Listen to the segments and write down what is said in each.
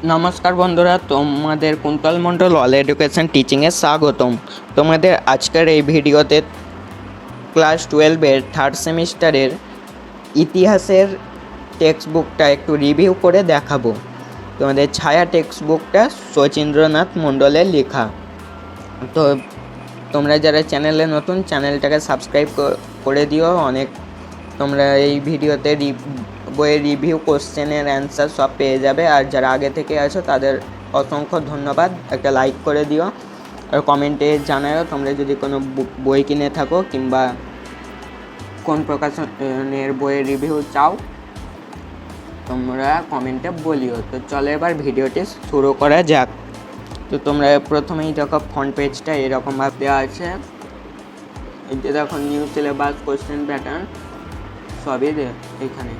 নমস্কার বন্ধুরা, তোমাদের কুন্তল মণ্ডল অল এডুকেশন টিচিংয়ে স্বাগতম। তোমাদের আজকের এই ভিডিওতে ক্লাস 12-এর থার্ড সেমিস্টারের ইতিহাসের টেক্সট বুকটা একটু রিভিউ করে দেখাবো। তোমাদের ছায়া টেক্সট বুকটা শচীন্দ্রনাথ মণ্ডলের লেখা। তো তোমরা যারা চ্যানেলে নতুন, চ্যানেলটাকে সাবস্ক্রাইব করে দিও। তোমরা এই ভিডিওতে বইয়ের রিভিউ, কোশ্চেনের অ্যান্সার সব পেয়ে যাবে। আর যারা আগে থেকে আছো তাদের অসংখ্য ধন্যবাদ। একটা লাইক করে দিও আর কমেন্টে জানাও তোমরা যদি কোনো বই কিনে থাকো কিংবা কোন প্রকাশনের বইয়ের রিভিউ চাও, তোমরা কমেন্টে বলিও। তো চলো এবার ভিডিওটি শুরু করা যাক। তো তোমরা প্রথমেই দেখো ফ্রন্ট পেজটা এরকমভাবে দেওয়া আছে। এই যে দেখো নিউ সিলেবাস, কোশ্চেন প্যাটার্ন সবই এখানে।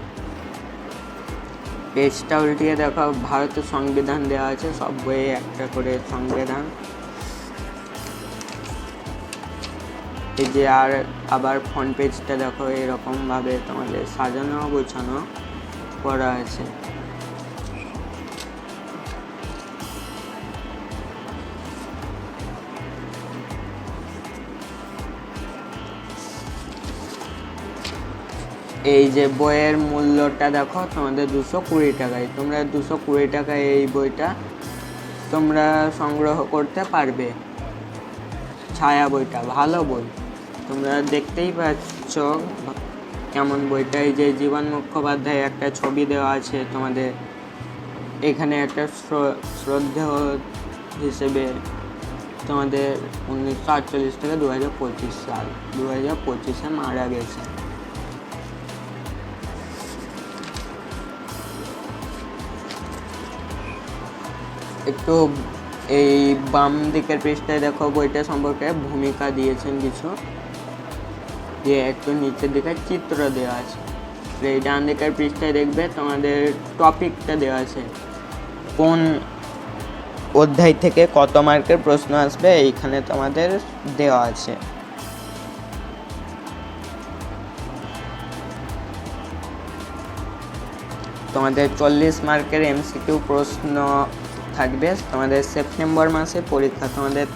পেজটা উল্টিয়ে দেখো ভারতের সংবিধান দেওয়া আছে, সব বইয়ে একটা করে সংবিধান। এই যে আর আবার ফ্রন্ট পেজটা দেখো এরকমভাবে তোমাদের সাজানো গোছানো করা আছে। এই যে বইয়ের মূল্যটা দেখো তোমাদের 220 টাকায়। তোমরা 220 টাকায় এই বইটা তোমরা সংগ্রহ করতে পারবে। ছায়া বইটা ভালো বই, তোমরা দেখতেই পাচ্ছ কেমন বইটা। এই যে জীবন মুখোপাধ্যায় একটা ছবি দেওয়া আছে তোমাদের এখানে, একটা শ্রদ্ধেয় হিসেবে তোমাদের 1948 থেকে 2025 সাল, 2025-এ মারা গেছে। একটু এই বাম দিকের পৃষ্ঠায় দেখো বইটা সম্পর্কে ভূমিকা দিয়েছেন কিছু, যে একটু নিচের দিকে চিত্র দেওয়া আছে। এই ডান দিকের পৃষ্ঠায় দেখবে তোমাদের টপিকটা দেওয়া আছে, কোন অধ্যায় থেকে কত মার্কের প্রশ্ন আসবে এইখানে তোমাদের দেওয়া আছে। তোমাদের 40 মার্কের এমসিকিউ প্রশ্ন থাকবে। তোমাদের সেপ্টেম্বর মাসে পরীক্ষা, তোমাদের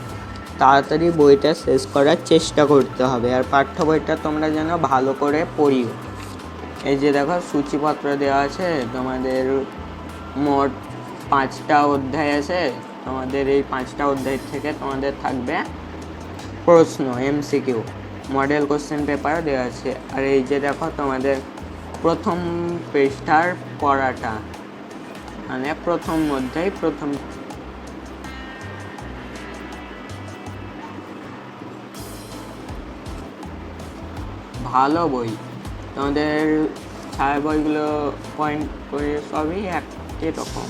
তাড়াতাড়ি বইটা শেষ করার চেষ্টা করতে হবে। আর পাঠ্য বইটা তোমরা যেন ভালো করে পড়িও। এই যে দেখো সূচিপত্র দেওয়া আছে, তোমাদের মোট 5টা অধ্যায় আছে। তোমাদের এই 5টা অধ্যায় থেকে তোমাদের থাকবে প্রশ্ন, এমসিকিউ, মডেল কোশ্চেন পেপার দেওয়া আছে। আর এই যে দেখো তোমাদের প্রথম পৃষ্ঠার পড়াটা, মানে প্রথম অধ্যায়, প্রথম ভালো বই। তোমাদের ছায়া বইগুলো পয়েন্ট করে সবই একই রকম।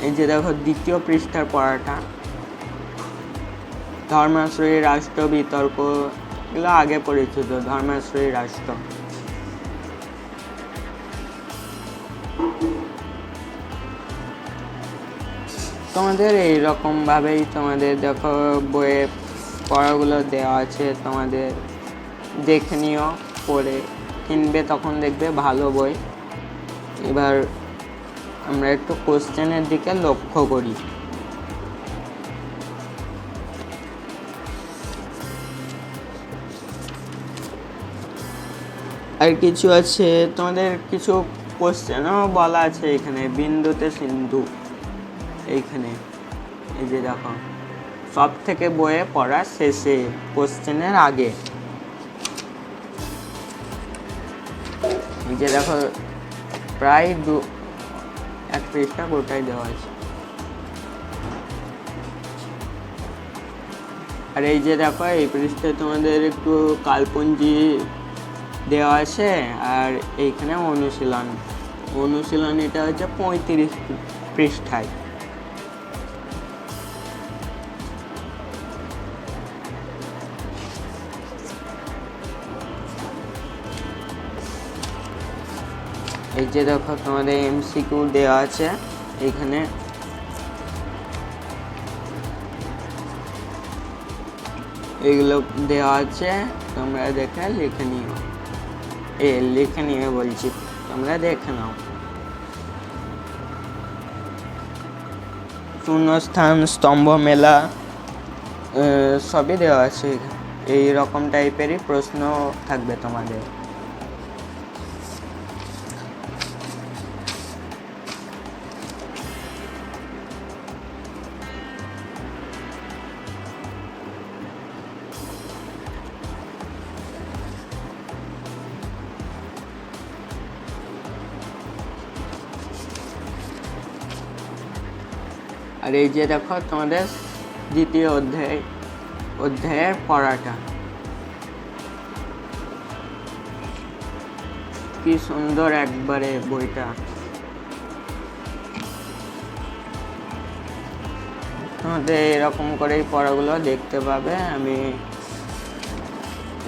এই যে দেখো দ্বিতীয় পৃষ্ঠার পড়াটা, ধর্মাশ্রয়ী রাষ্ট্র বিতর্ক, এগুলো আগে পরিচিত, ধর্মাশ্রয়ী রাষ্ট্র। তোমাদের এইরকম ভাবেই তোমাদের দেখো বইয়ে পড়াগুলো দেওয়া আছে, তোমাদের দেখে নিও, পড়ে কিনবে তখন দেখবে ভালো বই। এবার আমরা একটু কোশ্চেনের দিকে লক্ষ্য করি। আর কিছু আছে তোমাদের, কিছু কোশ্চেনও বলা আছে এখানে। বিন্দুতে সিন্ধু এইখানে, এই যে দেখো সব থেকে বইয়ে পড়া শেষে কোশ্চেনের আগে। এই যে দেখো প্রায় 1 পৃষ্ঠা গোটাই দেওয়া আছে। আর এই যে দেখো এই পৃষ্ঠায় তোমাদের একটু কালপুঞ্জি দেওয়া আছে। আর এইখানে অনুশীলন এটা হচ্ছে 35 পৃষ্ঠায়। এই যে দেখো তোমাদের এমসিকিউ দেওয়া আছে এইখানে। এগুলো দেওয়া আছে, তোমরা দেখে লিখে নিও। লিখে নিয়ে বলছি, তোমরা দেখে নাও। শূন্যস্থান, স্তম্ভ মেলা সবই দেওয়া আছে। এই রকম টাইপেরই প্রশ্ন থাকবে তোমাদের। আর এই যে দেখো তোমাদের দ্বিতীয় অধ্যায়ের পড়াটা কি সুন্দর একবারে বইটা। তোমাদের এরকম করেই পড়াগুলো দেখতে পাবে। আমি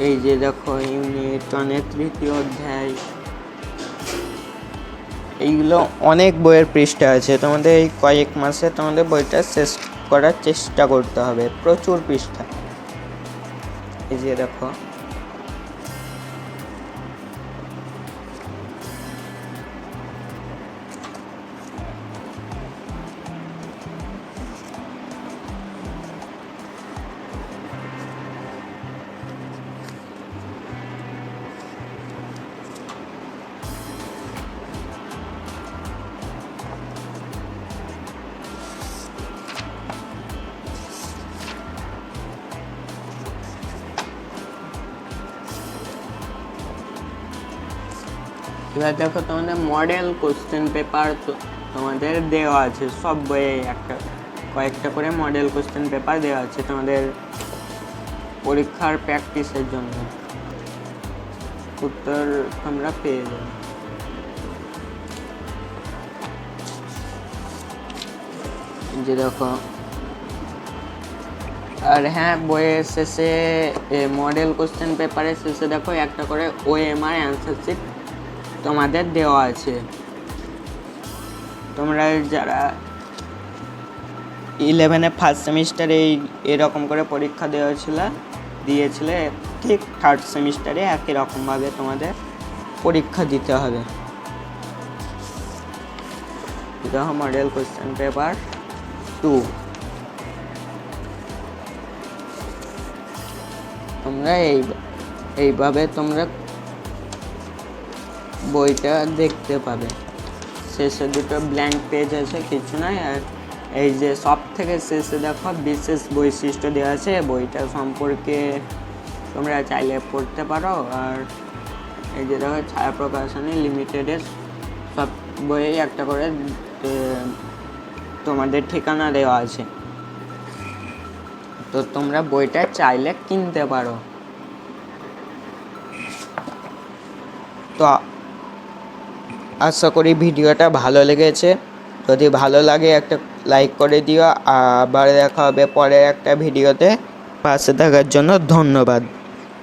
এই যে দেখো ইউনিট 1-এর তৃতীয় অধ্যায়, এইগুলো অনেক বইয়ের পৃষ্ঠা আছে। তোমাদের এই কয়েক মাসে তোমাদের বইটা শেষ করার চেষ্টা করতে হবে, প্রচুর পৃষ্ঠা। এই যে দেখো এবার দেখো তোমাদের মডেল কোশ্চেন পেপার তোমাদের দেওয়া আছে সব বইয়ে, কয়েকটা করে মডেল কোশ্চেন পেপার দেওয়া আছে তোমাদের পরীক্ষার প্র্যাকটিসের জন্য। উত্তর তোমরা পেয়ে যাবে। যে দেখো, আর হ্যাঁ বইয়ের শেষে মডেল কোশ্চেন পেপারের শেষে দেখো একটা করে OMR অ্যান্সার শিট তোমাদের দেওয়া আছে। তোমরা যারা 11-এ ফার্স্ট সেমিস্টারে এরকম করে পরীক্ষা দিয়েছিলে, ঠিক থার্ড সেমিস্টারে একই রকমভাবে তোমাদের পরীক্ষা দিতে হবে। দেখো মডেল কোশ্চেন পেপার 2 তোমরা এইভাবে তোমরা বইটা দেখতে পাবে। শেষে দুটো ব্ল্যাঙ্ক পেজ আছে, কিছু নয়। আর এই যে সব থেকে শেষে দেখো বিশেষ বৈশিষ্ট্য দেওয়া আছে, বইটা সম্পর্কে তোমরা চাইলে পড়তে পারো। আর এই যে দেখো ছায়া প্রকাশনী লিমিটেডের সব বইয়ে একটা করে তোমাদের ঠিকানা দেওয়া আছে, তো তোমরা বইটা চাইলে কিনতে পারো। তো আশা করি ভিডিওটা ভালো লেগেছে। যদি ভালো লাগে একটা লাইক করে দিও। আবার দেখা হবে পরের একটা ভিডিওতে। পাশে থাকার জন্য ধন্যবাদ।